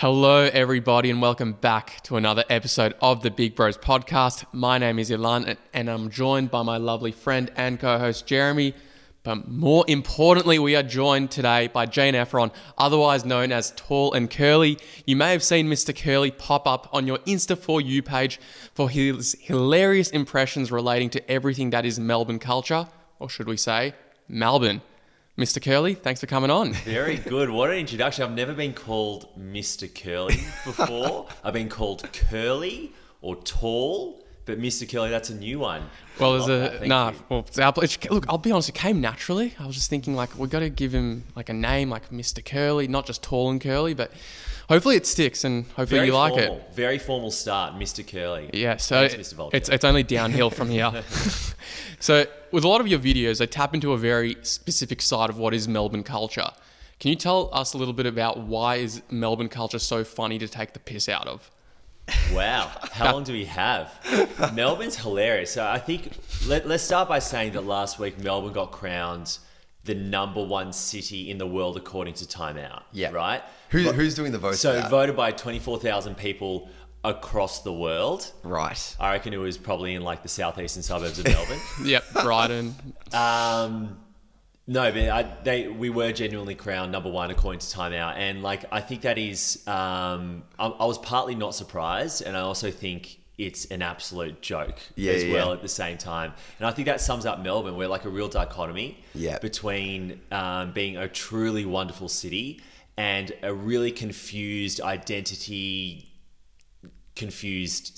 Hello, everybody, and welcome back to another episode of the Big Bros podcast. My name is Ilan, and I'm joined by my lovely friend and co-host Jeremy. But more importantly, we are joined today by Jane Efron, otherwise known as TallnCurly. You may have seen Mr. Curly pop up on your Insta For You page for his hilarious impressions relating to everything that is Melbourne culture, or should we say, Melbourne. Mr. Curly, thanks for coming on. Very good. What an introduction. I've never been called Mr. Curly before. I've been called Curly or Tall, but Mr. Curly, that's a new one. Well, look, I'll be honest, it came naturally. I was just thinking, we got to give him a name like Mr. Curly, not just TallnCurly, but hopefully it sticks and hopefully you like it. Very formal start, Mr. Curly. Yeah, so Thanks, Mr. Vulture. it's only downhill from here. So with a lot of your videos, they tap into a very specific side of what is Melbourne culture. Can you tell us a little bit about why is Melbourne culture so funny to take the piss out of? Wow. How long do we have? Melbourne's hilarious. So I think, let's start by saying that last week Melbourne got crowned the number one city in the world according to Time Out. Yeah. Right? Who's doing the vote? So voted by 24,000 people across the world. Right. I reckon it was probably in the southeastern suburbs of Melbourne. Yep, Brighton. No, but we were genuinely crowned number one according to Time Out. And I think that is, I was partly not surprised. And I also think it's an absolute joke well at the same time. And I think that sums up Melbourne. We're a real dichotomy between being a truly wonderful city and a really confused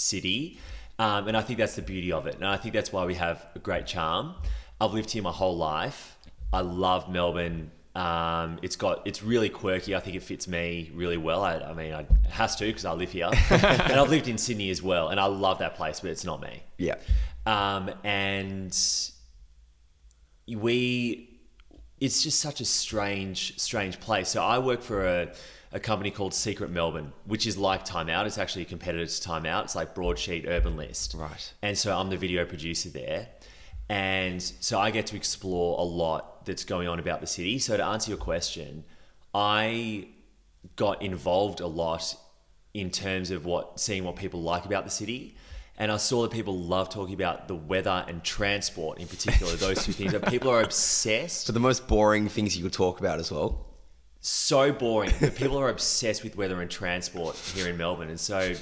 city. And I think that's the beauty of it. And I think that's why we have a great charm. I've lived here my whole life. I love Melbourne. It's really quirky. I think it fits me really well. It has to because I live here. And I've lived in Sydney as well. And I love that place, but it's not me. Yeah. And it's just such a strange place. So I work for a company called Secret Melbourne, which is like Time Out. It's actually a competitor to Time Out. It's like Broadsheet, Urban List. Right. And so I'm the video producer there. And so I get to explore a lot that's going on about the city. So to answer your question, I got involved a lot in terms of seeing what people like about the city. And I saw that people love talking about the weather and transport in particular, those two things. And people are obsessed. For the most boring things you could talk about as well. So boring, but people are obsessed with weather and transport here in Melbourne. And so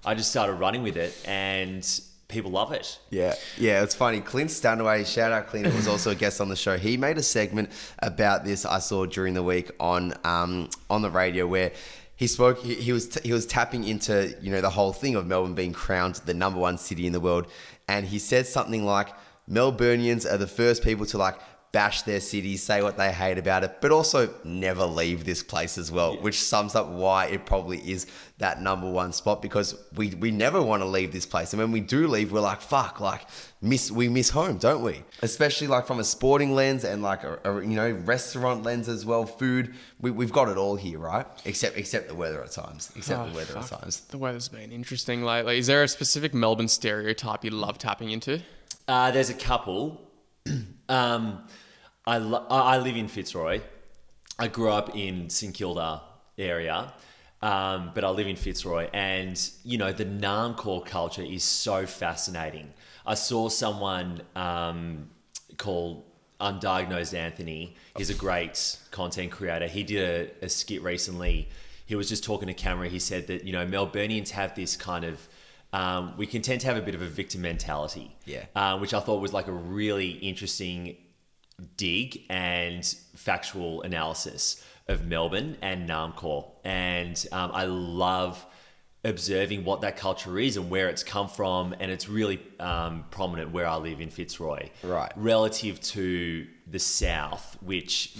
I just started running with it and people love it. Yeah, it's funny. Clint Stanaway, shout out Clint, was also a guest on the show. He made a segment about this I saw during the week on the radio where he spoke. He was tapping into the whole thing of Melbourne being crowned the number one city in the world, and he said something like Melburnians are the first people to bash their city, say what they hate about it, but also never leave this place as well, which sums up why it probably is that number one spot, because we never want to leave this place. And when we do leave, we're we miss home, don't we? Especially from a sporting lens and a restaurant lens as well, food. We've got it all here, right? Except the weather at times. The weather's been interesting lately. Is there a specific Melbourne stereotype you love tapping into? There's a couple. I live in Fitzroy. I grew up in St Kilda area, but I live in Fitzroy, and the Naarmcore culture is so fascinating. I saw someone called Undiagnosed Anthony. He's a great content creator. He did a skit recently. He was just talking to camera. He said that Melburnians have this kind of we can tend to have a bit of a victim mentality, which I thought was a really interesting dig and factual analysis of Melbourne and Naarmcore. And I love observing what that culture is and where it's come from. And it's really prominent where I live in Fitzroy. Right. Relative to the South, which,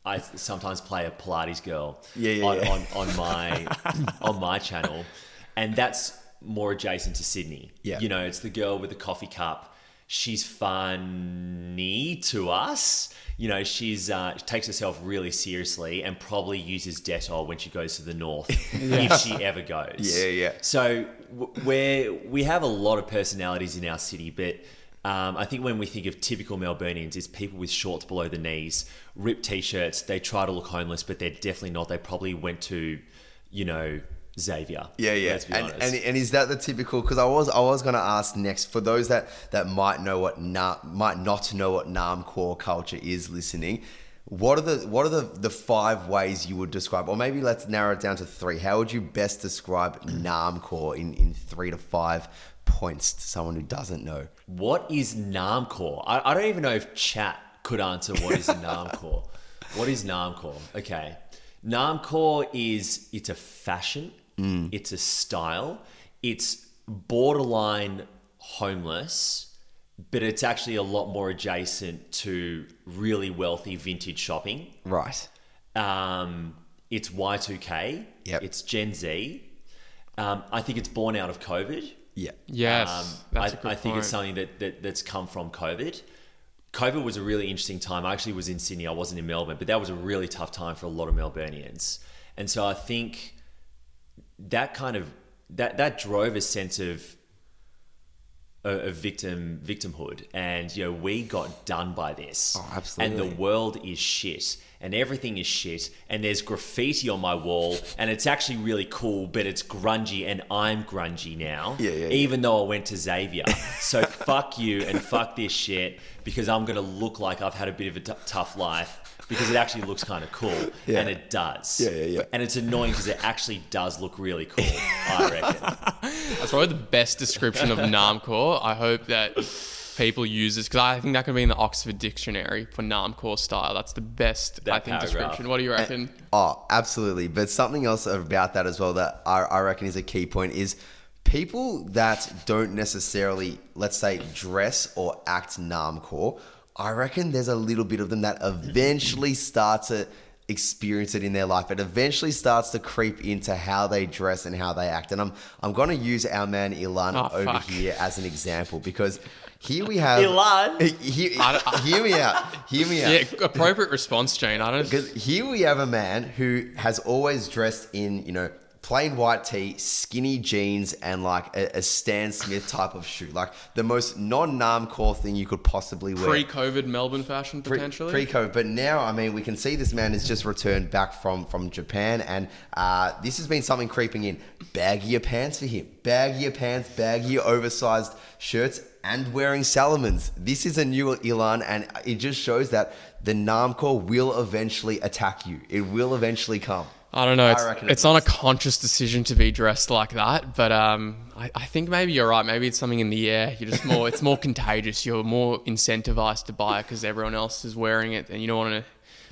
I sometimes play a Pilates girl on my channel. And that's more adjacent to Sydney. Yeah. It's the girl with the coffee cup. She's funny to us. She takes herself really seriously and probably uses Dettol when she goes to the north, if she ever goes. Yeah. So we have a lot of personalities in our city, but I think when we think of typical Melburnians, it's people with shorts below the knees, ripped t-shirts. They try to look homeless, but they're definitely not. They probably went to Xavier. Yeah. Let's be honest. And is that the typical? Because I was going to ask next, for those that might not know what Naarmcore culture is listening. What are the 5 ways you would describe, or maybe let's narrow it down to 3? How would you best describe Naarmcore in 3 to 5 points to someone who doesn't know? What is Naarmcore? I don't even know if chat could answer what is Naarmcore. What is Naarmcore? Okay. Naarmcore it's a fashion. It's a style. It's borderline homeless, but it's actually a lot more adjacent to really wealthy vintage shopping. Right. It's Y2K. Yep. It's Gen Z. I think it's born out of COVID. Yeah. Yes, that's a good I think it's point. something that's come from COVID. COVID was a really interesting time. I actually was in Sydney. I wasn't in Melbourne, but that was a really tough time for a lot of Melburnians. And so I think that kind of that drove a sense of victimhood, and we got done by this. Oh, absolutely. And the world is shit, and everything is shit, and there's graffiti on my wall, and it's actually really cool, but it's grungy, and I'm grungy now. Even though I went to Xavier. So fuck you and fuck this shit, because I'm gonna look like I've had a bit of a tough life, because it actually looks kind of cool, and it does. Yeah. And it's annoying because it actually does look really cool, I reckon. That's probably the best description of Naarmcore. I hope that people use this, because I think that could be in the Oxford Dictionary for Naarmcore style. That's the best, That I think, paragraph. description. What do you reckon? Oh, absolutely. But something else about that as well that I reckon is a key point is people that don't necessarily, let's say, dress or act Naarmcore. I reckon there's a little bit of them that eventually start to experience it in their life. It eventually starts to creep into how they dress and how they act. And I'm going to use our man Ilan over here as an example, because here we have Ilan. Hear me out. Yeah, appropriate response, Jane. I don't. Because here we have a man who has always dressed in, plain white tee, skinny jeans, and like a Stan Smith type of shoe. Like the most non-Naarmcore thing you could possibly wear. Pre-COVID Melbourne fashion, potentially? Pre-COVID. But now, I mean, we can see this man has just returned back from Japan, and this has been something creeping in. Baggier pants for him. Baggier pants, baggier oversized shirts, and wearing Salomons. This is a new Ilan, and it just shows that the Naarmcore will eventually attack you. It will eventually come. I don't know. I reckon It's not a conscious decision to be dressed like that, but I think maybe you're right. Maybe it's something in the air. It's more contagious. You're more incentivized to buy it because everyone else is wearing it, and you don't want to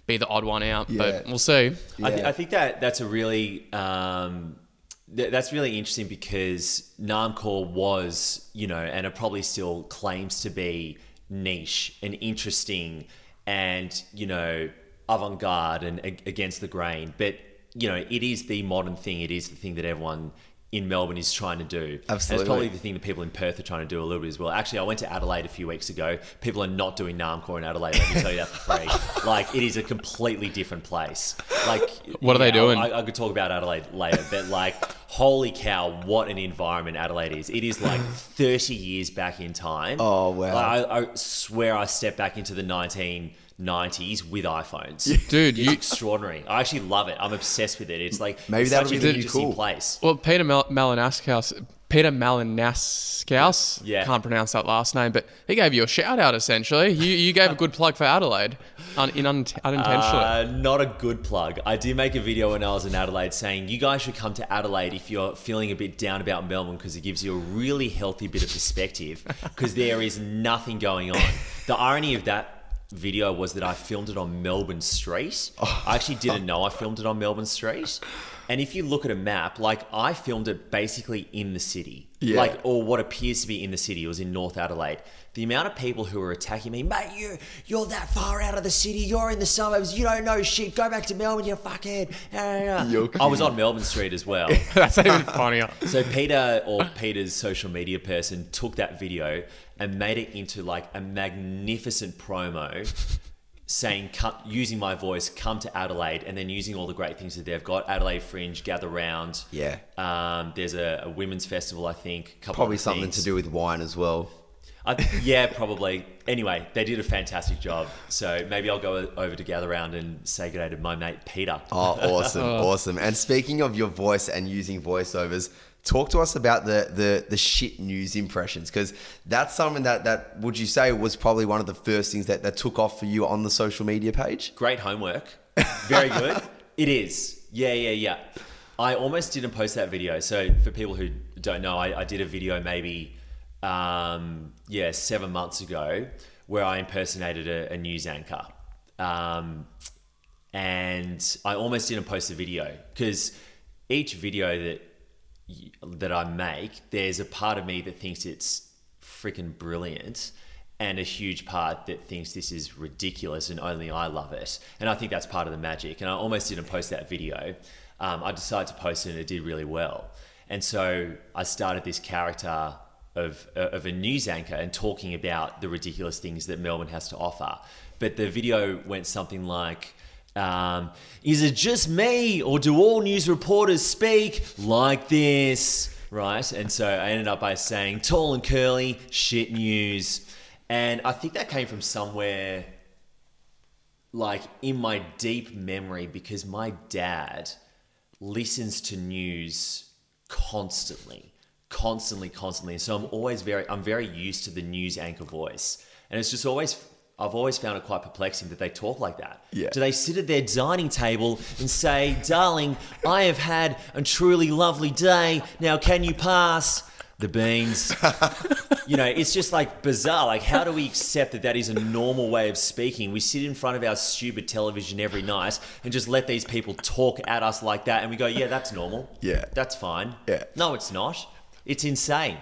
be the odd one out. Yeah. But we'll see. Yeah. I think that's a really that's really interesting, because Naarmcore was, and it probably still claims to be niche and interesting and, avant-garde and against the grain. But, it is the modern thing. It is the thing that everyone in Melbourne is trying to do. Absolutely. And it's probably the thing that people in Perth are trying to do a little bit as well. Actually, I went to Adelaide a few weeks ago. People are not doing Naarmcore in Adelaide. Let me tell you that for free. Like, it is a completely different place. Like, What are they doing? I could talk about Adelaide later, but like, holy cow, what an environment Adelaide is. It is like 30 years back in time. Oh, wow. Like, I swear I stepped back into the 1990s with iPhones. Dude, It's extraordinary. I actually love it. I'm obsessed with it. It's like, Maybe it's that'll such be an the new interesting cool. place. Well, Peter Malinaskaus, Yeah. can't pronounce that last name, but he gave you a shout out essentially. You gave a good plug for Adelaide, unintentionally. Not a good plug. I did make a video when I was in Adelaide saying you guys should come to Adelaide if you're feeling a bit down about Melbourne, because it gives you a really healthy bit of perspective, because there is nothing going on. The irony of that video was that I filmed it on Melbourne Street. I actually didn't know I filmed it on Melbourne Street. And if you look at a map, like, I filmed it basically in the city. Yeah. Like, or what appears to be in the city. It was in North Adelaide. The amount of people who were attacking me, mate, you're that far out of the city. You're in the suburbs. You don't know shit. Go back to Melbourne, you fuckhead. I was on Melbourne Street as well. That's even funnier. So Peter's social media person took that video and made it into like a magnificent promo, saying, using my voice, come to Adelaide, and then using all the great things that they've got. Adelaide Fringe, gather round. Yeah. There's a women's festival, I think. Probably something to do with wine as well. Yeah, probably. Anyway, they did a fantastic job. So maybe I'll go over to gather round and say good day to my mate Peter. Oh, awesome. And speaking of your voice and using voiceovers, talk to us about the shit news impressions, because that's something that would you say was probably one of the first things that took off for you on the social media page? Great homework. Very good. It is. Yeah. I almost didn't post that video. So for people who don't know, I did a video maybe 7 months ago where I impersonated a news anchor. And I almost didn't post the video because each video that I make, there's a part of me that thinks it's freaking brilliant and a huge part that thinks this is ridiculous and only I love it. And I think that's part of the magic. And I almost didn't post that video. I decided to post it and it did really well. And so I started this character of a news anchor and talking about the ridiculous things that Melbourne has to offer. But the video went something like, is it just me or do all news reporters speak like this? Right? And so I ended up by saying TallnCurly, shit news. And I think that came from somewhere like in my deep memory, because my dad listens to news constantly. And so I'm very used to the news anchor voice. And it's just I've always found it quite perplexing that they talk like that. Yeah. Do they sit at their dining table and say, darling, I have had a truly lovely day. Now, can you pass the beans? It's just like bizarre. Like, how do we accept that is a normal way of speaking? We sit in front of our stupid television every night and just let these people talk at us like that. And we go, yeah, that's normal. Yeah. That's fine. Yeah. No, it's not. It's insane.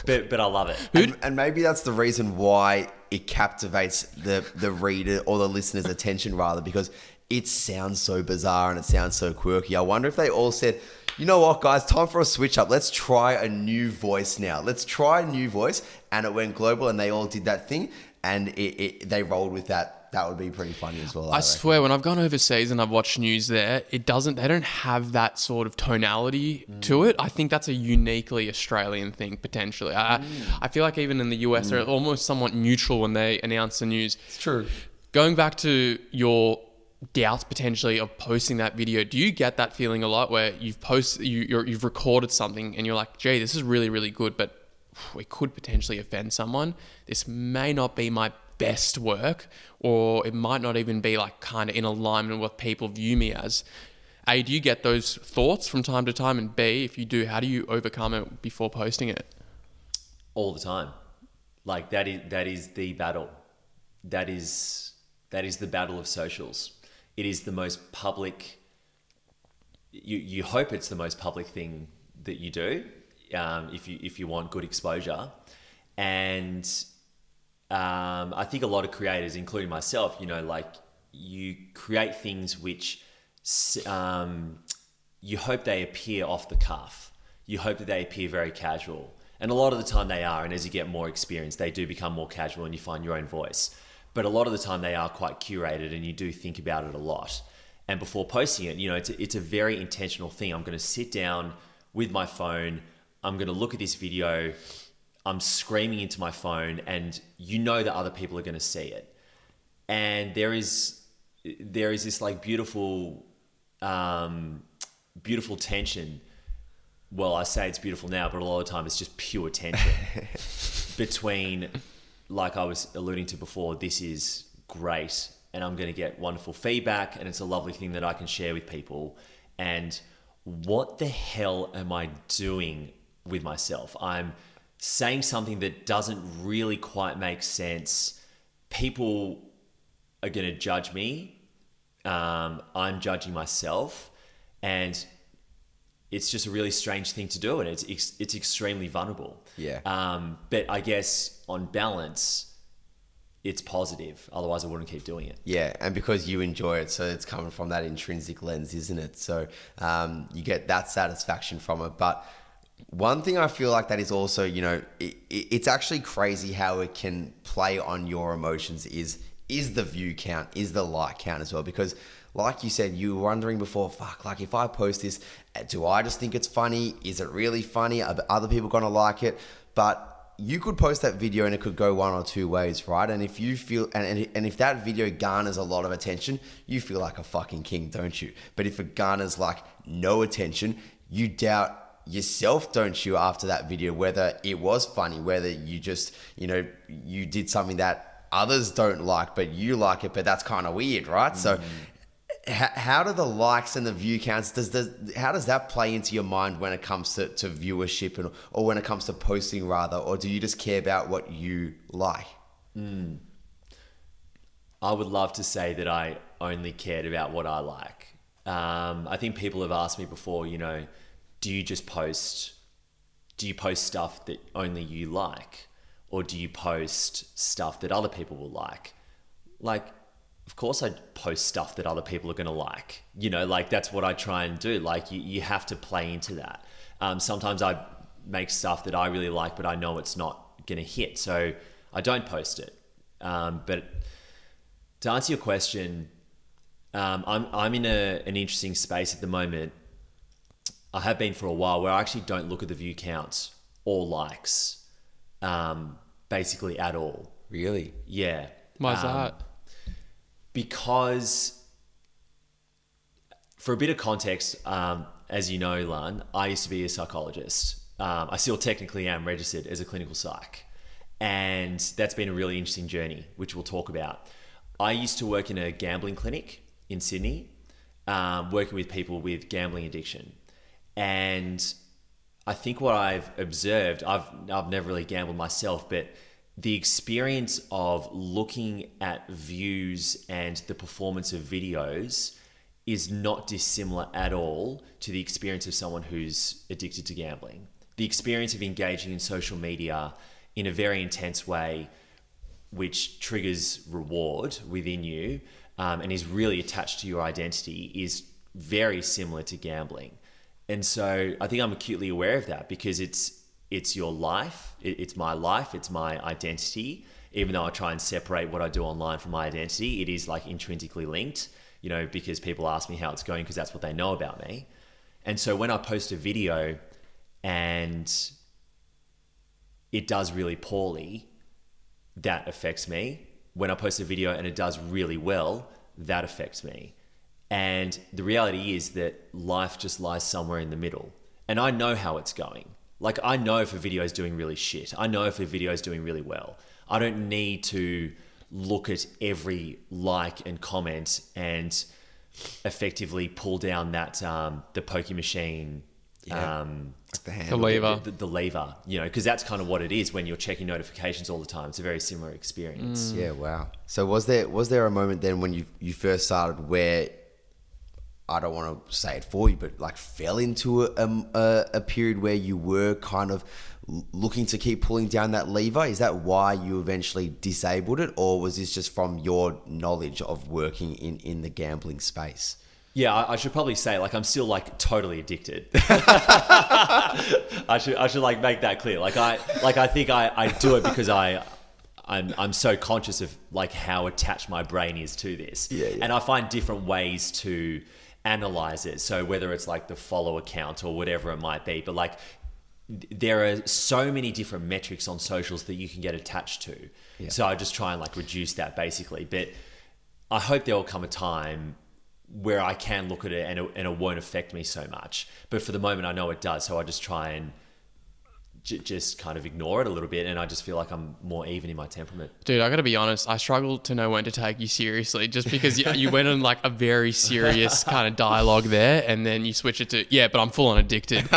but I love it. And maybe that's the reason why it captivates the reader or the listener's attention, rather, because it sounds so bizarre and it sounds so quirky. I wonder if they all said, you know what, guys, time for a switch up. Let's try a new voice now. Let's try a new voice. And it went global and they all did that thing. And they rolled with that. That would be pretty funny as well. I swear, when I've gone overseas and I've watched news there, they don't have that sort of tonality to it. I think that's a uniquely Australian thing, potentially. I feel like even in the US, they're almost somewhat neutral when they announce the news. It's true. Going back to your doubts potentially of posting that video, do you get that feeling a lot where you've recorded something and you're like, gee, this is really, really good, but it could potentially offend someone. This may not be my best work, or it might not even be like kind of in alignment with what people view me as. A, do you get those thoughts from time to time? And B, if you do, how do you overcome it before posting it? All the time. Like that is the battle. That is the battle of socials. It is the most public. You hope it's the most public thing that you do, if you want good exposure, and I think a lot of creators, including myself, you create things which you hope they appear off the cuff. You hope that they appear very casual, and a lot of the time they are. And as you get more experience, they do become more casual, and you find your own voice. But a lot of the time they are quite curated, and you do think about it a lot. And before posting it, it's a very intentional thing. I'm going to sit down with my phone. I'm going to look at this video. I'm screaming into my phone, and that other people are going to see it. And there is this like beautiful tension. Well, I say it's beautiful now, but a lot of the time it's just pure tension between, like I was alluding to before, this is great and I'm going to get wonderful feedback and it's a lovely thing that I can share with people. And what the hell am I doing with myself? I'm saying something that doesn't really quite make sense. People are going to judge me. I'm judging myself, and it's just a really strange thing to do, and it's extremely vulnerable. Yeah. But I guess on balance, it's positive. Otherwise, I wouldn't keep doing it. Yeah, and because you enjoy it, so it's coming from that intrinsic lens, isn't it? So you get that satisfaction from it. But one thing I feel like that is also, it's actually crazy how it can play on your emotions is the view count, is the like count as well. Because like you said, you were wondering before, like if I post this, do I just think it's funny? Is it really funny? Are other people going to like it? But you could post that video and it could go one or two ways, right? And if you feel, and if that video garners a lot of attention, you feel like a fucking king, don't you? But if it garners like no attention, you doubt yourself, don't you, after that video, whether it was funny, whether you just, you did something that others don't like, but you like it, but that's kind of weird, right? So how do the likes and the view counts, how does that play into your mind when it comes to viewership or when it comes to posting rather, or do you just care about what you like? I would love to say that I only cared about what I like. I think people have asked me before, do you post stuff that only you like, or do you post stuff that other people will like? Like, of course I post stuff that other people are going to like, that's what I try and do. Like you have to play into that. Sometimes I make stuff that I really like, but I know it's not going to hit, so I don't post it. But to answer your question, I'm in an interesting space at the moment. I have been for a while, where I actually don't look at the view counts or likes, basically at all. Really? Yeah. Why's that? Because, for a bit of context, as you know, Ilan, I used to be a psychologist. I still technically am registered as a clinical psych. And that's been a really interesting journey, which we'll talk about. I used to work in a gambling clinic in Sydney, working with people with gambling addiction. And I think what I've observed, I've never really gambled myself, but the experience of looking at views and the performance of videos is not dissimilar at all to the experience of someone who's addicted to gambling. The experience of engaging in social media in a very intense way, which triggers reward within you, and is really attached to your identity, is very similar to gambling. And so I think I'm acutely aware of that, because it's your life, it's my life, it's my identity. Even though I try and separate what I do online from my identity, it is like intrinsically linked, because people ask me how it's going, because that's what they know about me. And so when I post a video and it does really poorly, that affects me. When I post a video and it does really well, that affects me. And the reality is that life just lies somewhere in the middle. And I know how it's going. Like, I know if a video is doing really shit. I know if a video is doing really well. I don't need to look at every like and comment and effectively pull down that the pokey machine, the lever, the lever, because that's kind of what it is when you're checking notifications all the time. It's a very similar experience. Yeah, wow. So was there a moment then when you first started where, I don't want to say it for you, but like fell into a period where you were kind of looking to keep pulling down that lever? Is that why you eventually disabled it, or was this just from your knowledge of working in the gambling space? Yeah, I should probably say, like, I'm still like totally addicted. I should like make that clear. I think I do it because I'm so conscious of like how attached my brain is to this. Yeah. And I find different ways to analyze it. So whether it's like the follower count or whatever it might be, but like there are so many different metrics on socials that you can get attached to. Yeah. So I just try and like reduce that basically. But I hope there will come a time where I can look at it and it won't affect me so much. But for the moment, I know it does. So I just try and just kind of ignore it a little bit, and I just feel like I'm more even in my temperament. Dude, I gotta be honest, I struggle to know when to take you seriously, just because you went on like a very serious kind of dialogue there, and then you switch it to, yeah, but I'm full on addicted.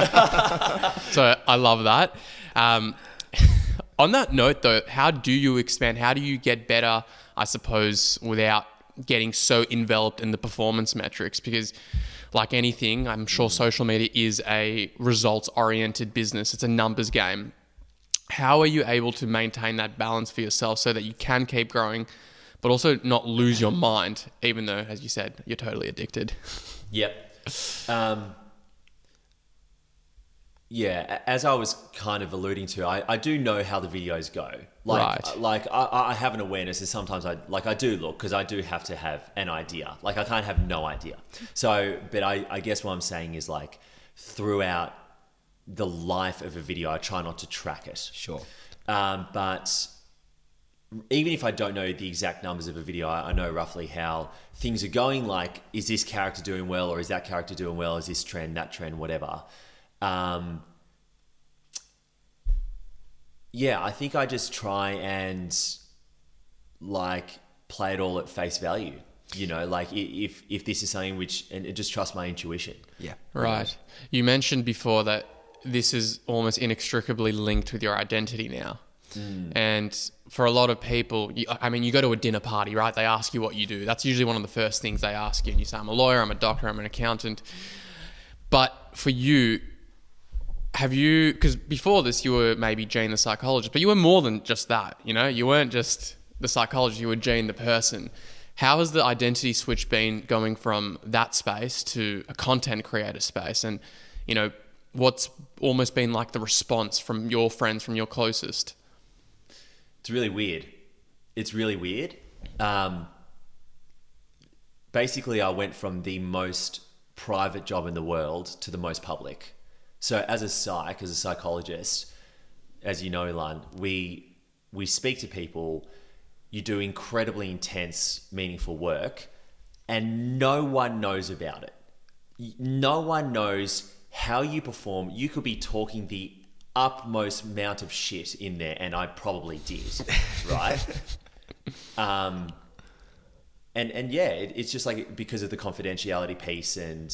So I love that. On that note though, how do you expand? How do you get better, I suppose, without getting so enveloped in the performance metrics? Because like anything, I'm sure social media is a results-oriented business. It's a numbers game. How are you able to maintain that balance for yourself so that you can keep growing, but also not lose your mind, even though, as you said, you're totally addicted? Yep. Yeah, as I was kind of alluding to, I do know how the videos go. Like I have an awareness, and sometimes I do look, because I do have to have an idea. Like I can't have no idea. So, but I guess what I'm saying is like throughout the life of a video, I try not to track it. Sure. But even if I don't know the exact numbers of a video, I know roughly how things are going. Like, is this character doing well, or is that character doing well? Is this trend, that trend, whatever? Yeah, I think I just try and like play it all at face value. You know, like if this is something which, and just trust my intuition. Yeah. Right. You mentioned before that this is almost inextricably linked with your identity now. And for a lot of people, you go to a dinner party, right? They ask you what you do. That's usually one of the first things they ask you. And you say, I'm a lawyer, I'm a doctor, I'm an accountant. But for you, because before this, you were maybe Jane the psychologist, but you were more than just that, you know? You weren't just the psychologist, you were Jane the person. How has the identity switch been going from that space to a content creator space? And, you know, what's almost been like the response from your friends, from your closest? It's really weird. Basically, I went from the most private job in the world to the most public. So as a psychologist, as you know, Ilan, we speak to people, you do incredibly intense, meaningful work, and no one knows about it. No one knows how you perform. You could be talking the utmost amount of shit in there, and I probably did, right? And yeah, it's just like because of the confidentiality piece and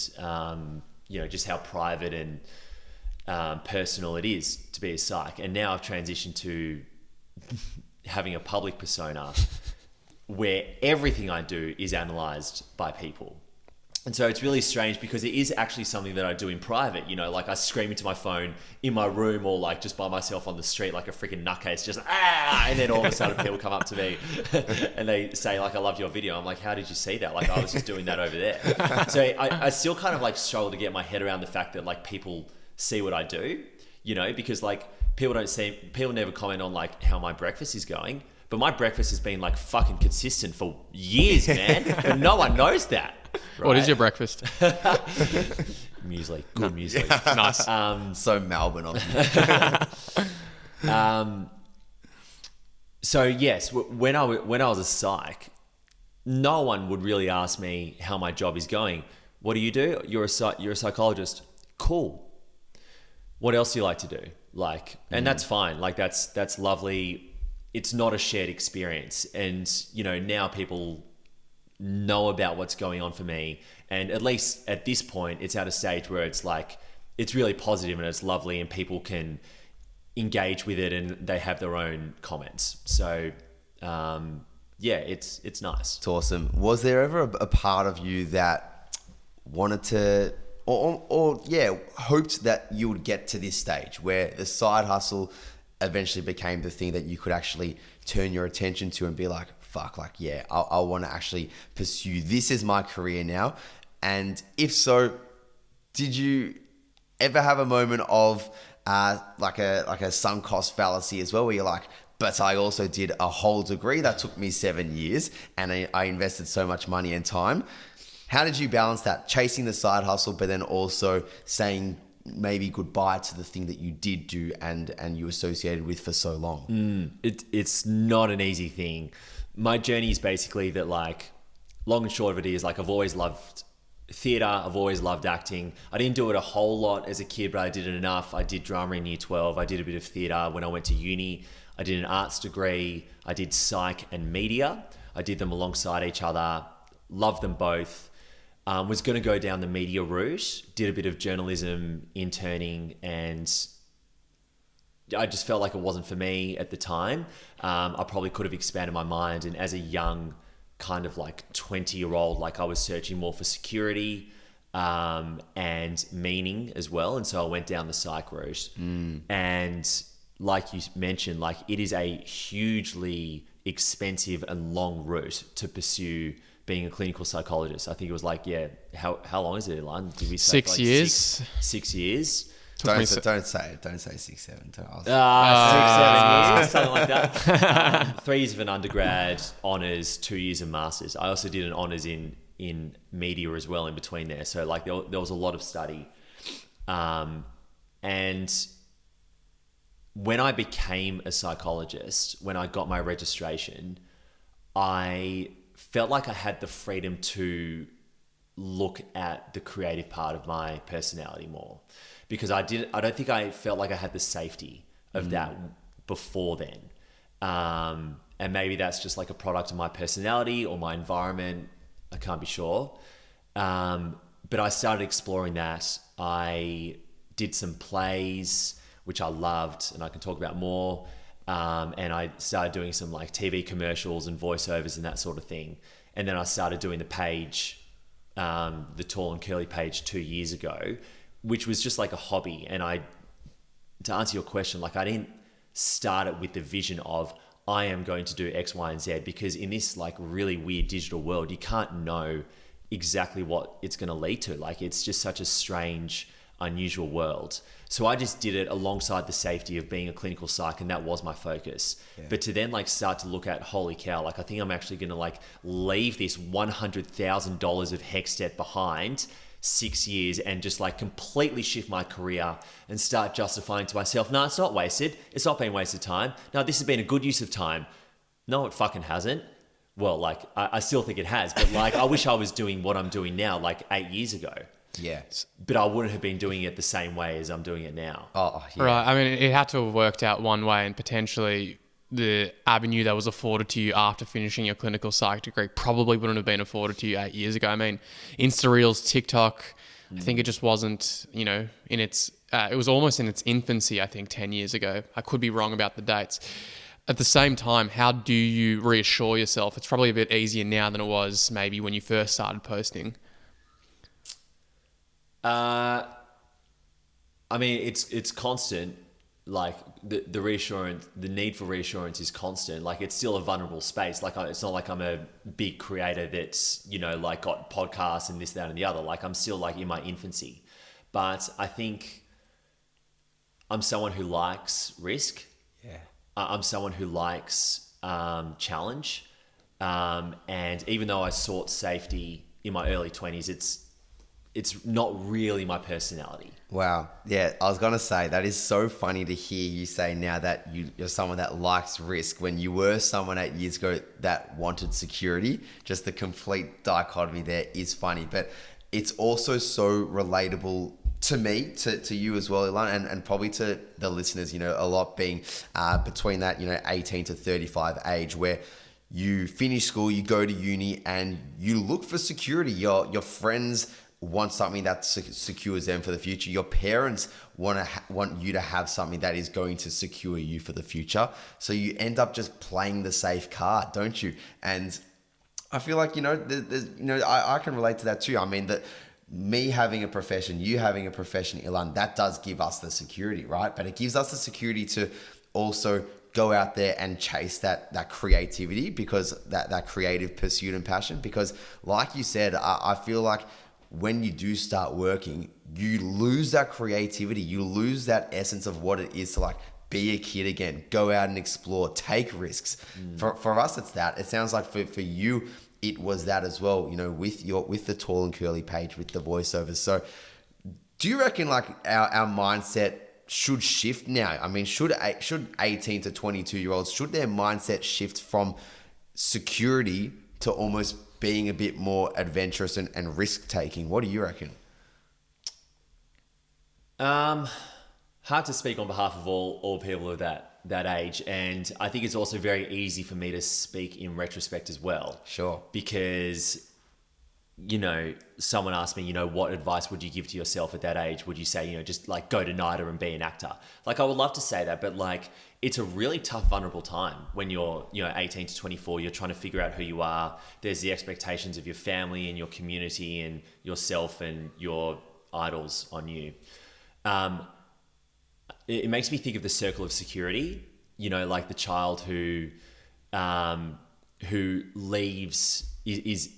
you know, just how private and personal it is to be a psych. And now I've transitioned to having a public persona where everything I do is analyzed by people. And so it's really strange because it is actually something that I do in private. You know, like I scream into my phone in my room or like just by myself on the street like a freaking nutcase, just and then all of a sudden people come up to me and they say like, I loved your video. I'm like, how did you see that? Like I was just doing that over there. So I still kind of like struggle to get my head around the fact that like people see what I do, you know, because like people never comment on like how my breakfast is going, but my breakfast has been like fucking consistent for years, man. But no one knows that. Right? What is your breakfast? Muesli. Good muesli. Nice. So Melbourne of you. So yes, when I was a psych, no one would really ask me how my job is going. What do? You're a psychologist. Cool. What else do you like to do? Like, and that's fine. Like that's lovely. It's not a shared experience. And, you know, now people know about what's going on for me. And at least at this point, it's at a stage where it's like, it's really positive and it's lovely and people can engage with it and they have their own comments. So, yeah, it's nice. It's awesome. Was there ever a part of you that wanted to, or hoped that you would get to this stage where the side hustle eventually became the thing that you could actually turn your attention to and be like, fuck, like, yeah, I want to actually pursue this as my career now? And if so, did you ever have a moment of like a sunk cost fallacy as well, where you're like, but I also did a whole degree that took me 7 years and I invested so much money and time? How did you balance that, chasing the side hustle, but then also saying maybe goodbye to the thing that you did do and you associated with for so long? It's not an easy thing. My journey is basically that, like, long and short of it is, like, I've always loved theatre. I've always loved acting. I didn't do it a whole lot as a kid, but I did it enough. I did drama in year 12. I did a bit of theatre when I went to uni. I did an arts degree. I did psych and media. I did them alongside each other. Loved them both. Was going to go down the media route. Did a bit of journalism, interning, and I just felt like it wasn't for me at the time. I probably could have expanded my mind. And as a young kind of like 20-year-old, like I was searching more for security and meaning as well. And so I went down the psych route. And like you mentioned, like it is a hugely expensive and long route to pursue being a clinical psychologist. I think it was like, how long is it, Ilan? Did we say 6 years? 6 years. Don't say 6, 7. 6, 7 years, something like that. 3 years of an undergrad, honours, 2 years of masters. I also did an honours in media as well in between there. So like there was a lot of study. And when I became a psychologist, when I got my registration, I felt like I had the freedom to look at the creative part of my personality more, because I don't think I felt like I had the safety of that before then. And maybe that's just like a product of my personality or my environment. I can't be sure. But I started exploring that. I did some plays, which I loved, and I can talk about more. And I started doing some like TV commercials and voiceovers and that sort of thing. And then I started doing the page, the TallnCurly page 2 years ago, which was just like a hobby. And to answer your question, like I didn't start it with the vision of I am going to do X, Y, and Z, because in this like really weird digital world, you can't know exactly what it's going to lead to. Like it's just such a strange, unusual world. So I just did it alongside the safety of being a clinical psych, and that was my focus. Yeah. But to then like start to look at, holy cow, like I think I'm actually going to like leave this $100,000 of HECS debt behind 6 years and just like completely shift my career and start justifying to myself, no, it's not wasted. It's not been wasted time. No, this has been a good use of time. No, it fucking hasn't. Well, like I still think it has, but like I wish I was doing what I'm doing now like 8 years ago. Yeah. But I wouldn't have been doing it the same way as I'm doing it now. Oh, yeah. Right. I mean, it had to have worked out one way, and potentially the avenue that was afforded to you after finishing your clinical psych degree probably wouldn't have been afforded to you 8 years ago. I mean, Insta Reels, TikTok, I think it just wasn't, in its, it was almost in its infancy, I think 10 years ago. I could be wrong about the dates. At the same time, how do you reassure yourself? It's probably a bit easier now than it was maybe when you first started posting. I mean, it's constant. Like the reassurance, the need for reassurance is constant. Like it's still a vulnerable space. Like it's not like I'm a big creator that's, like got podcasts and this, that, and the other. Like I'm still like in my infancy, but I think I'm someone who likes risk. Yeah. I'm someone who likes challenge. And even though I sought safety in my early 20s, it's not really my personality. Wow. Yeah, I was going to say, that is so funny to hear you say now that you're someone that likes risk when you were someone 8 years ago that wanted security. Just the complete dichotomy there is funny, but it's also so relatable to me, to you as well, Ilan, and probably to the listeners, a lot being between that, 18 to 35 age, where you finish school, you go to uni and you look for security. Your friends want something that secures them for the future. Your parents want you to have something that is going to secure you for the future. So you end up just playing the safe card, don't you? And I feel like, I can relate to that too. I mean, that me having a profession, you having a profession, Ilan, that does give us the security, right? But it gives us the security to also go out there and chase that creativity, because that creative pursuit and passion. Because like you said, I feel like when you do start working, you lose that creativity, you lose that essence of what it is to like be a kid again, go out and explore, take risks. For us, it's that. It sounds like for you, it was that as well, with the TallnCurly page, with the voiceovers. So do you reckon like our mindset should shift now? I mean, should 18 to 22-year-olds, should their mindset shift from security to almost being a bit more adventurous and risk-taking? What do you reckon? Hard to speak on behalf of all people of that age. And I think it's also very easy for me to speak in retrospect as well. Sure. Because, someone asked me, what advice would you give to yourself at that age? Would you say, just like go to NIDA and be an actor? Like I would love to say that, but like it's a really tough, vulnerable time when you're, 18 to 24, you're trying to figure out who you are. There's the expectations of your family and your community and yourself and your idols on you. It makes me think of the circle of security, like the child who leaves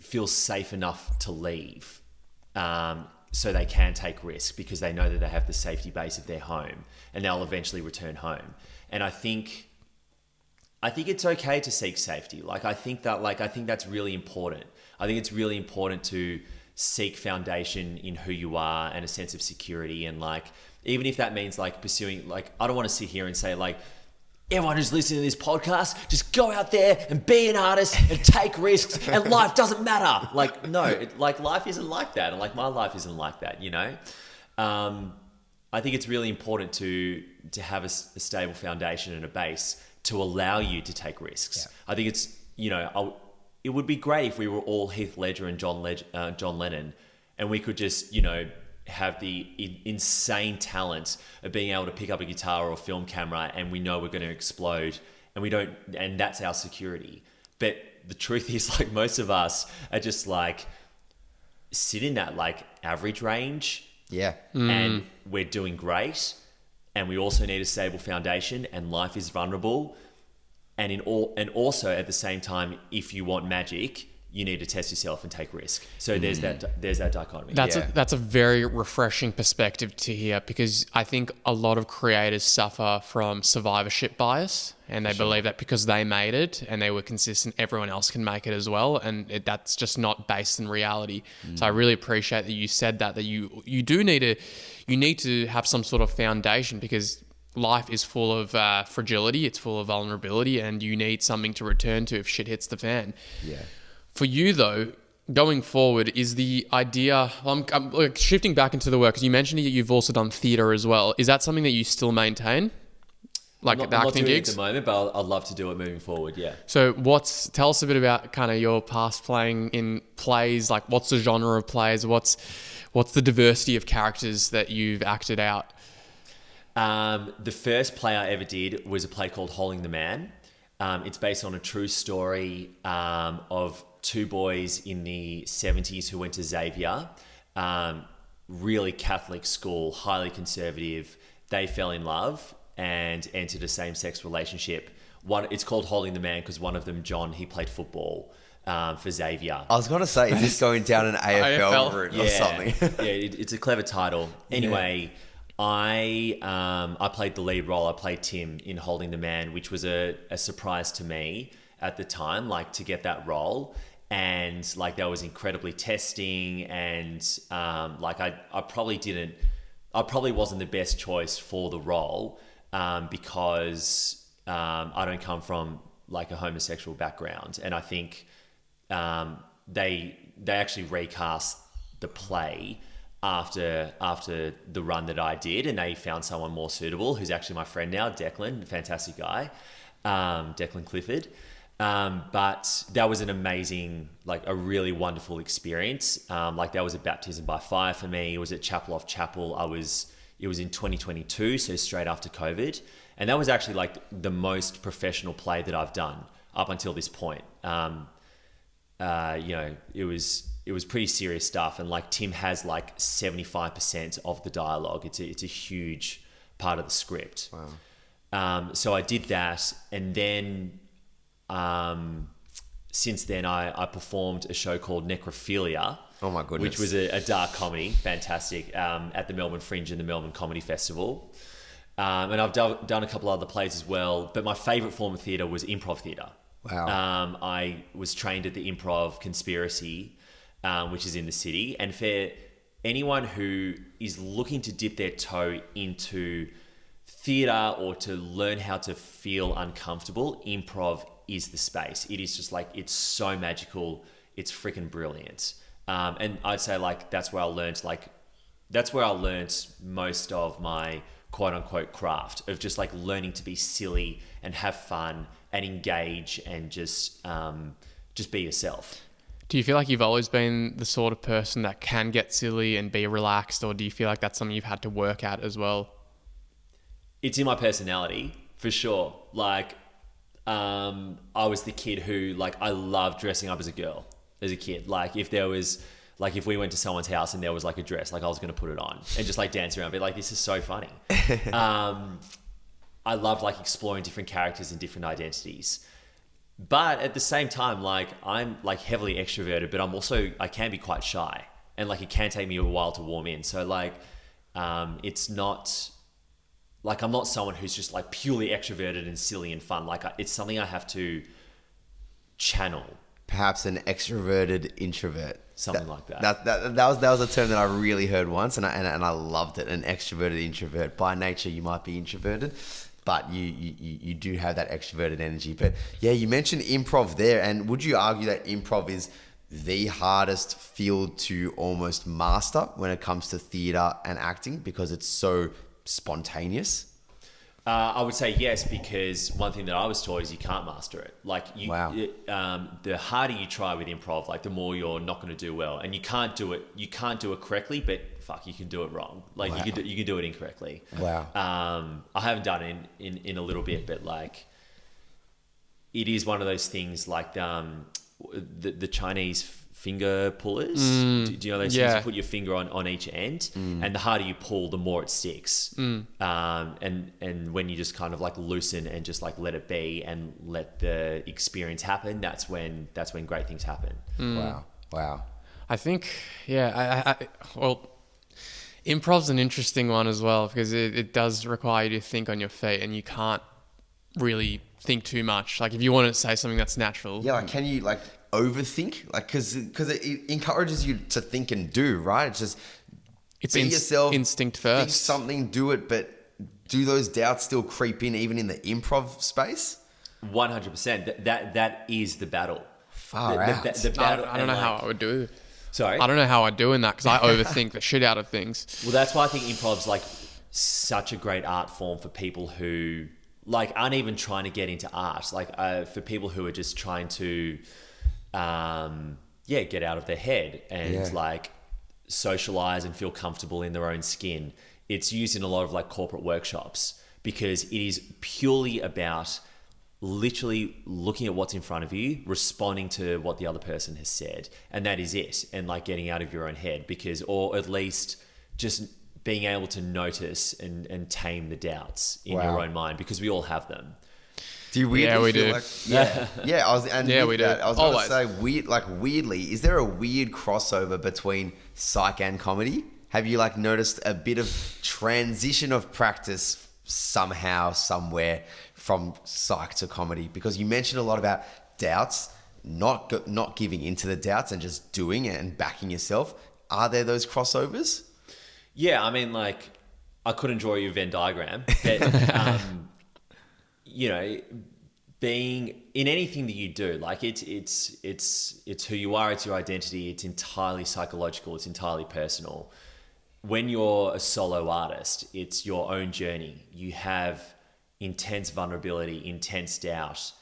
feels safe enough to leave, so they can take risk because they know that they have the safety base of their home and they'll eventually return home. And I think it's okay to seek safety. I think that's really important. I think it's really important to seek foundation in who you are and a sense of security. And like, even if that means like pursuing, like, I don't want to sit here and say like, everyone who's listening to this podcast, just go out there and be an artist and take risks and life doesn't matter. Like, no, like life isn't like that. And like my life isn't like that, you know? I think it's really important to have a stable foundation and a base to allow you to take risks. Yeah. I think it's, you know, it would be great if we were all Heath Ledger and John Lennon, and we could just, you know, have the insane talent of being able to pick up a guitar or a film camera and we know we're going to explode and that's our security. But the truth is, like, most of us are just like sit in that like average range. Yeah. And we're doing great. And we also need a stable foundation, and life is vulnerable. And also at the same time, if you want magic, you need to test yourself and take risk. So there's that dichotomy. That's a very refreshing perspective to hear, because I think a lot of creators suffer from survivorship bias, and they believe that because they made it and they were consistent, everyone else can make it as well, and that's just not based in reality. So I really appreciate that you said that you need to have some sort of foundation, because life is full of fragility, it's full of vulnerability, and you need something to return to if shit hits the fan. Yeah. For you, though, going forward, is the idea... I'm like shifting back into the work, because you mentioned that you've also done theatre as well. Is that something that you still maintain? Like the acting I'm not doing gigs? it at the moment, but I'd love to do it moving forward, yeah. So tell us a bit about kind of your past playing in plays. Like, what's the genre of plays? What's the diversity of characters that you've acted out? The first play I ever did was a play called Holding the Man. It's based on a true story of two boys in the 70s who went to Xavier, really Catholic school, highly conservative. They fell in love and entered a same-sex relationship. It's called Holding the Man because one of them, John, he played football for Xavier. I was going to say, is this going down an AFL route or something? It's a clever title. Anyway... I played the lead role. I played Tim in Holding the Man, which was a surprise to me at the time, like, to get that role. And like, that was incredibly testing. And like, I probably wasn't the best choice for the role because I don't come from like a homosexual background. And I think they actually recast the play after the run that I did, and they found someone more suitable, who's actually my friend now, Declan, fantastic guy, Declan Clifford. But that was an amazing, like a really wonderful experience. Like, that was a baptism by fire for me. It was at Chapel Off Chapel. It was in 2022, so straight after COVID. And that was actually like the most professional play that I've done up until this point. You know, it was pretty serious stuff, and like Tim has like 75% of the dialogue. It's a huge part of the script. Wow. So I did that, and then since then I performed a show called Necrophilia. Oh my goodness! Which was a dark comedy, fantastic, at the Melbourne Fringe and the Melbourne Comedy Festival. And I've done a couple other plays as well, but my favourite form of theatre was improv theatre. Wow. I was trained at the Improv Conspiracy, which is in the city. And for anyone who is looking to dip their toe into theatre or to learn how to feel uncomfortable, improv is the space. It is just like, it's so magical. It's freaking brilliant. And I'd say like, that's where I learned most of my quote unquote craft of just like learning to be silly and have fun and engage and just be yourself. Do you feel like you've always been the sort of person that can get silly and be relaxed, or do you feel like that's something you've had to work at as well? It's in my personality, for sure. Like, I was the kid who, like, I loved dressing up as a girl as a kid. Like, if we went to someone's house and there was like a dress, like I was going to put it on and just like dance around, be like, this is so funny. I loved like exploring different characters and different identities. But at the same time, like, I'm like heavily extroverted, but I can be quite shy, and like it can take me a while to warm in. So like, it's not like, I'm not someone who's just like purely extroverted and silly and fun. Like, it's something I have to channel. Perhaps an extroverted introvert. something like that. That was a term that I really heard once, and I loved it. An extroverted introvert. By nature, you might be introverted, but you do have that extroverted energy. But yeah, you mentioned improv there, and would you argue that improv is the hardest field to almost master when it comes to theatre and acting because it's so spontaneous? I would say yes, because one thing that I was taught is you can't master it. Like the harder you try with improv, like the more you're not going to do well, and you can't do it. You can't do it correctly, but fuck, you can do it wrong. Like you can do it incorrectly. Wow. I haven't done it in a little bit, but like it is one of those things like the Chinese finger pullers. Do you know those things? You put your finger on each end, and the harder you pull, the more it sticks. And when you just kind of like loosen and just like let it be and let the experience happen, that's when great things happen. Wow. I think, well, improv's an interesting one as well because it does require you to think on your feet, and you can't really think too much. Like if you want to say something that's natural. Yeah, like can you like overthink? Like because it encourages you to think and do, right? It's just be yourself, instinct first. Think something, do it, but do those doubts still creep in even in the improv space? 100%. That is the battle. Far out. The battle. I don't know how I would do it. Sorry? I don't know how I'd do in that because I overthink the shit out of things. Well, that's why I think improv's like such a great art form for people who like aren't even trying to get into art. Like for people who are just trying to get out of their head and like socialize and feel comfortable in their own skin. It's used in a lot of like corporate workshops because it is purely about literally looking at what's in front of you, responding to what the other person has said, and that is it. And like getting out of your own head or at least just being able to notice and tame the doubts in your own mind because we all have them. Do you weirdly feel do. like we do. I was going to say weirdly, is there a weird crossover between psych and comedy? Have you like noticed a bit of transition of practice somehow, somewhere from psych to comedy? Because you mentioned a lot about doubts, not giving into the doubts and just doing it and backing yourself. Are there those crossovers? Yeah, I mean, like I couldn't draw you a Venn diagram, but you know, being in anything that you do, like it's who you are, it's your identity, it's entirely psychological, it's entirely personal. When you're a solo artist, it's your own journey. You have intense vulnerability, intense doubt,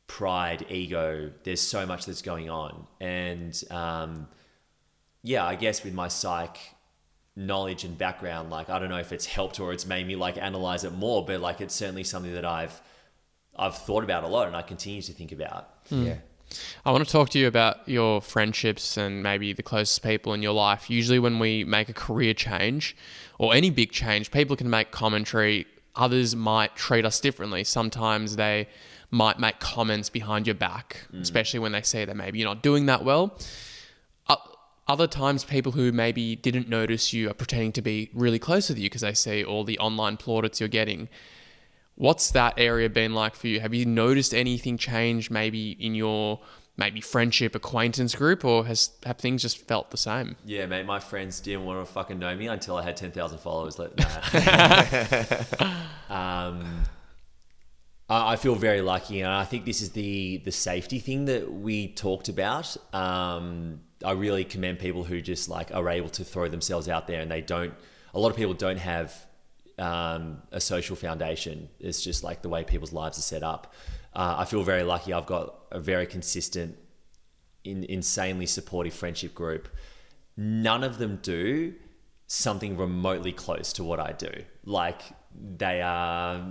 pride, ego. There's so much that's going on. And I guess with my psych knowledge and background, like I don't know if it's helped or it's made me like analyze it more, but like it's certainly something that I've thought about a lot and I continue to think about. Yeah. I want to talk to you about your friendships and maybe the closest people in your life. Usually when we make a career change or any big change, people can make commentary. Others might treat us differently. Sometimes they might make comments behind your back, especially when they say that maybe you're not doing that well. Other times, people who maybe didn't notice you are pretending to be really close with you because they see all the online plaudits you're getting. What's that area been like for you? Have you noticed anything change maybe in your friendship acquaintance group, or have things just felt the same? Yeah, mate, my friends didn't want to fucking know me until I had 10,000 followers. I feel very lucky, and I think this is the safety thing that we talked about. I really commend people who just like are able to throw themselves out there, and a lot of people don't have a social foundation. It's just like the way people's lives are set up. I feel very lucky. I've got a very consistent, insanely supportive friendship group. None of them do something remotely close to what I do. Like they're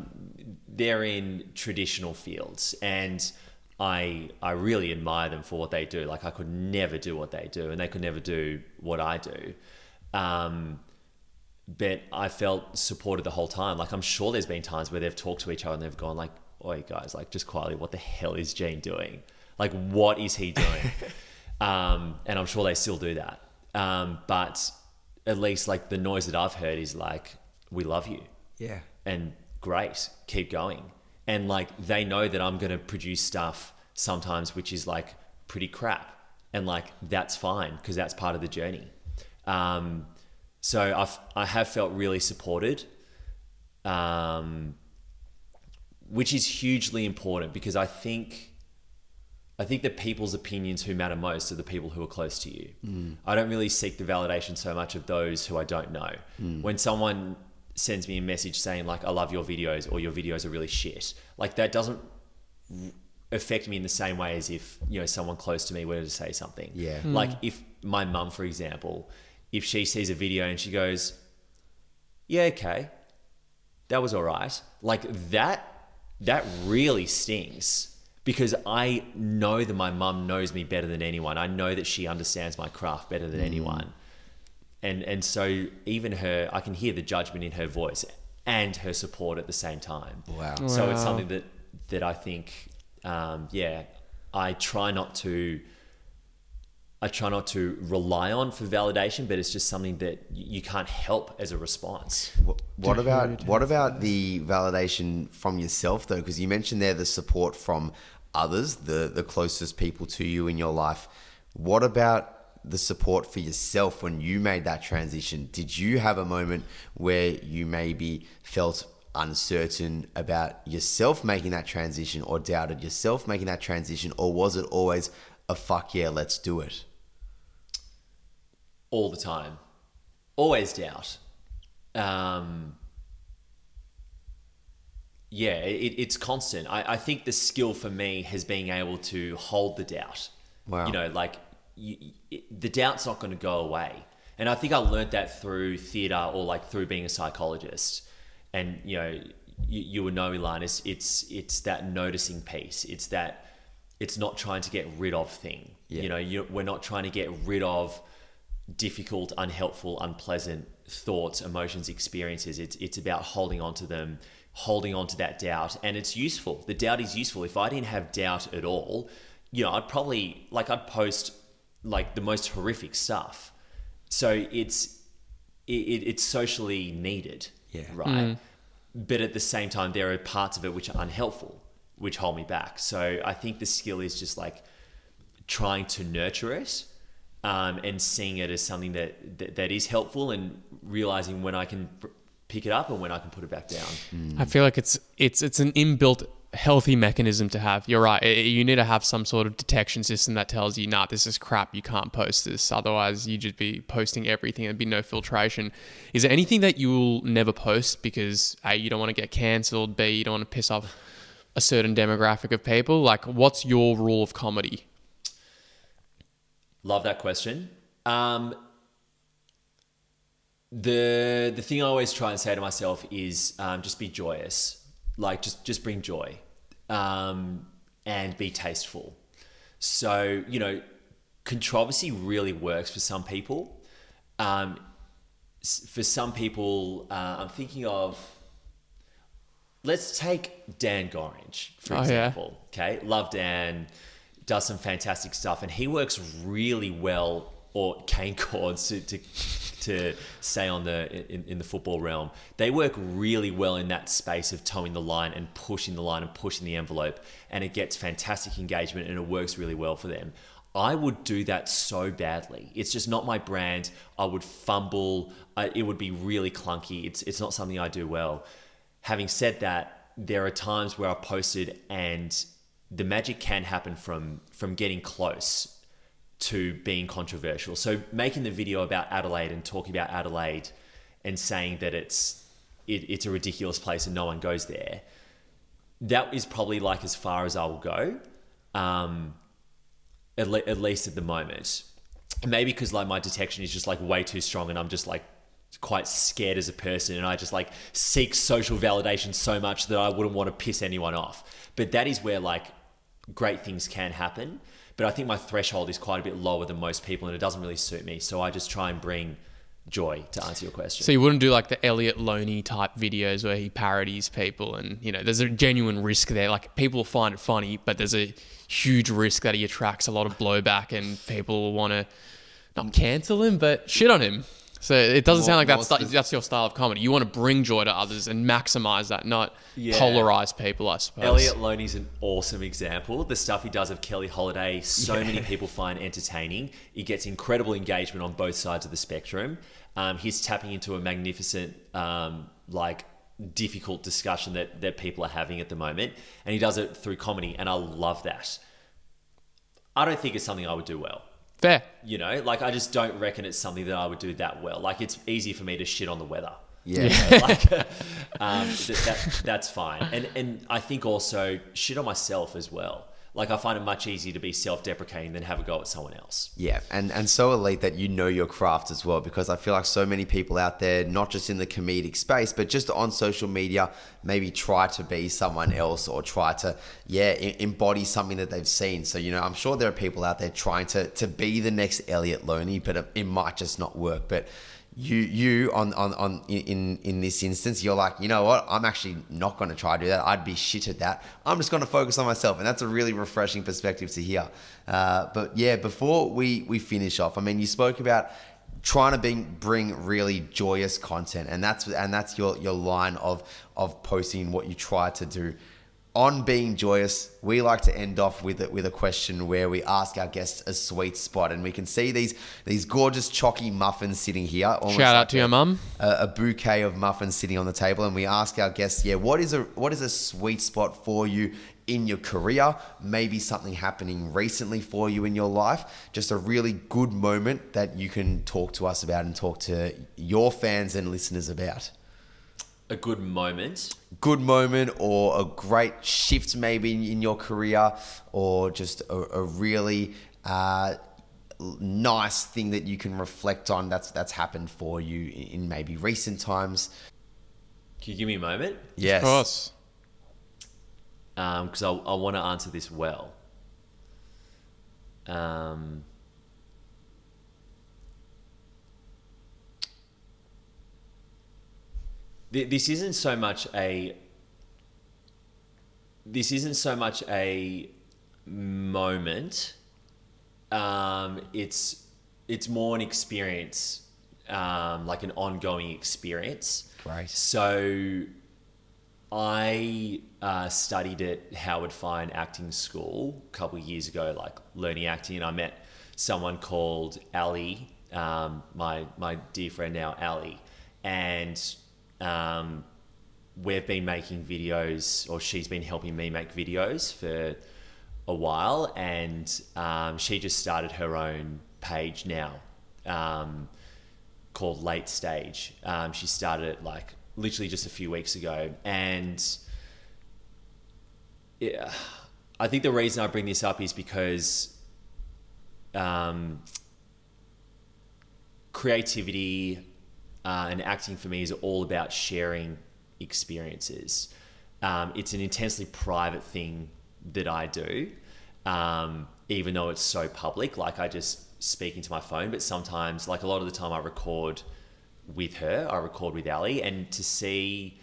in traditional fields, and I really admire them for what they do. Like I could never do what they do, and they could never do what I do. But I felt supported the whole time. Like I'm sure there's been times where they've talked to each other and they've gone like, "Oi guys, like just quietly, what the hell is Gene doing? Like what is he doing?" And I'm sure they still do that. But at least like the noise that I've heard is like, "We love you." Yeah. And great, keep going. And like they know that I'm going to produce stuff sometimes which is like pretty crap, And like, that's fine, because that's part of the journey. So I have felt really supported, which is hugely important, because I think the people's opinions who matter most are the people who are close to you. I don't really seek the validation so much of those who I don't know. When someone sends me a message saying like, I love your videos, or your videos are really shit, like that doesn't affect me in the same way as if, you know, someone close to me were to say something. Yeah. Like if my mum, for example, if she sees a video and she goes, yeah, okay, that was all right. Like that really stings, because I know that my mum knows me better than anyone. I know that she understands my craft better than anyone. And so even her, I can hear the judgment in her voice and her support at the same time. Wow. So it's something that I think, I try not to rely on for validation, but it's just something that you can't help as a response. What about the validation from yourself though? Because you mentioned there the support from others, the closest people to you in your life. What about the support for yourself when you made that transition? Did you have a moment where you maybe felt uncertain about yourself making that transition, or doubted yourself making that transition, or was it always a fuck yeah, let's do it? All the time. Always doubt. It's constant. I think the skill for me has been able to hold the doubt. Wow. You know, like the doubt's not going to go away. And I think I learned that through theatre, or like through being a psychologist. And, you know, you would know, Ilan, it's that noticing piece. It's that, it's not trying to get rid of thing. Yeah. You know, we're not trying to get rid of difficult, unhelpful, unpleasant thoughts, emotions, experiences. It's about holding on to them, holding on to that doubt. And it's useful. The doubt is useful. If I didn't have doubt at all, you know, I'd post like the most horrific stuff. So it's socially needed. Yeah. Right. But at the same time, there are parts of it which are unhelpful, which hold me back. So I think the skill is just like trying to nurture it, and seeing it as something that is helpful, and realizing when I can pick it up and when I can put it back down. I feel like it's an inbuilt healthy mechanism to have. You're right. You need to have some sort of detection system that tells you, nah, this is crap. You can't post this. Otherwise, you just be posting everything. There'd be no filtration. Is there anything that you'll never post because A, you don't want to get cancelled, B, you don't want to piss off a certain demographic of people? Like, what's your rule of comedy? Love that question. The thing I always try and say to myself is just be joyous. Like just bring joy, and be tasteful. So, you know, controversy really works for some people. For some people, I'm thinking of, let's take Dan Gorringe, for example. Yeah. Okay. Love Dan, does some fantastic stuff, and he works really well, or cane cords to stay on in the football realm. They work really well in that space of towing the line and pushing the line and pushing the envelope, and it gets fantastic engagement and it works really well for them. I would do that so badly. It's just not my brand. I would fumble. It would be really clunky. It's not something I do well. Having said that, there are times where I've posted and the magic can happen from getting close to being controversial. So making the video about Adelaide and talking about Adelaide and saying that it's a ridiculous place and no one goes there, that is probably like as far as I will go, at least at the moment. Maybe because like my detection is just like way too strong, and I'm just like quite scared as a person, and I just like seek social validation so much that I wouldn't want to piss anyone off. But that is where like great things can happen. But I think my threshold is quite a bit lower than most people, and it doesn't really suit me. So I just try and bring joy, to answer your question. So you wouldn't do like the Elliot Loney type videos where he parodies people, and, you know, there's a genuine risk there. Like, people find it funny, but there's a huge risk that he attracts a lot of blowback and people will want to not cancel him, but shit on him. So it doesn't sound like More that's your style of comedy. You want to bring joy to others and maximize that, not Yeah. polarize people, I suppose. Elliot Loney's an awesome example. The stuff he does of Kelly Holiday, so many people find entertaining. He gets incredible engagement on both sides of the spectrum. He's tapping into a magnificent, difficult discussion that people are having at the moment. And he does it through comedy, and I love that. I don't think it's something I would do well. Fair. You know, like I just don't reckon it's something that I would do that well. Like it's easy for me to shit on the weather. Yeah. You know, like that's fine. And I think also shit on myself as well. Like I find it much easier to be self-deprecating than have a go at someone else. Yeah, and so elite that you know your craft as well, because I feel like so many people out there, not just in the comedic space, but just on social media, maybe try to be someone else or try to, embody something that they've seen. So, you know, I'm sure there are people out there trying to be the next Elliot Loney, but it might just not work. But you in this instance, you're like, you know what, I'm actually not going to try to do that. I'd be shit at that. I'm just going to focus on myself, and that's a really refreshing perspective to hear. But yeah, before we finish off, I mean, you spoke about trying to bring really joyous content, and that's your line of posting what you try to do. On being joyous, we like to end off with a question where we ask our guests a sweet spot, and we can see these gorgeous chalky muffins sitting here. Shout out to your mum. A bouquet of muffins sitting on the table, and we ask our guests, what is a sweet spot for you in your career? Maybe something happening recently for you in your life. Just a really good moment that you can talk to us about and talk to your fans and listeners about. A good moment. Good moment, or a great shift maybe in your career, or just a really nice thing that you can reflect on that's happened for you in maybe recent times. Can you give me a moment? Yes. Of course. Because I want to answer this well. This isn't so much a moment. It's more an experience, like an ongoing experience. Great. So I studied at Howard Fine Acting School a couple of years ago, like learning acting, and I met someone called Ali, my dear friend now, Ali, and we've been making videos, or she's been helping me make videos for a while, and she just started her own page now called Late Stage. She started it like literally just a few weeks ago, and yeah, I think the reason I bring this up is because creativity and acting for me is all about sharing experiences. It's an intensely private thing that I do, even though it's so public. Like I just speak into my phone, but sometimes, like a lot of the time I record with her, I record with Ali, and to see,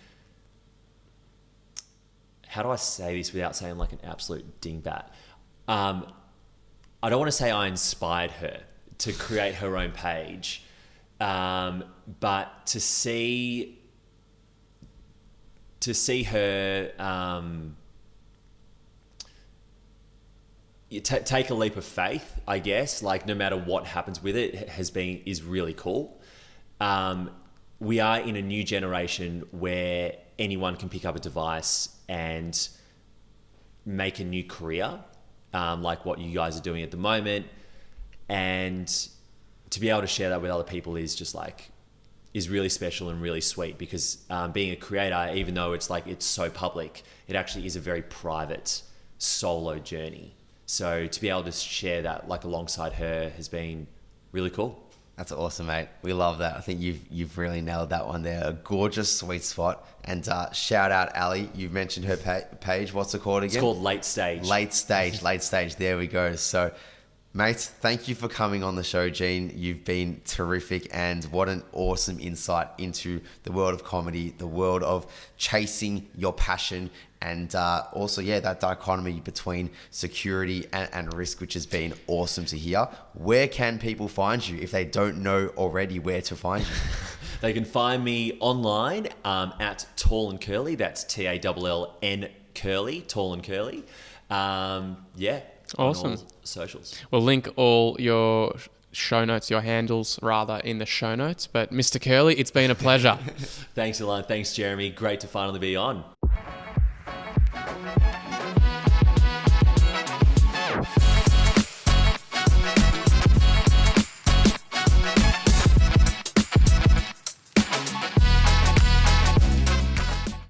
how do I say this without saying like an absolute dingbat? I don't want to say I inspired her to create her own page, but to see her take a leap of faith, I guess, like no matter what happens with it, is really cool. We are in a new generation where anyone can pick up a device and make a new career, like what you guys are doing at the moment. And to be able to share that with other people is really special and really sweet, because being a creator, even though it's so public, it actually is a very private solo journey. So to be able to share that like alongside her has been really cool. That's awesome, mate. We love that. I think you've really nailed that one there. A gorgeous sweet spot. And shout out Ali. You've mentioned her page. What's it called again? It's called Late Stage. Late Stage. There we go. So Mate, thank you for coming on the show, Gene. You've been terrific, and what an awesome insight into the world of comedy, the world of chasing your passion, and also, that dichotomy between security and risk, which has been awesome to hear. Where can people find you if they don't know already where to find you? They can find me online at TallnCurly. That's TALLN Curly, TallnCurly. Awesome. On all socials. We'll link all your show notes, your handles rather, in the show notes. But Mr. Curly, it's been a pleasure. Thanks, Ilan. Thanks, Jeremy. Great to finally be on.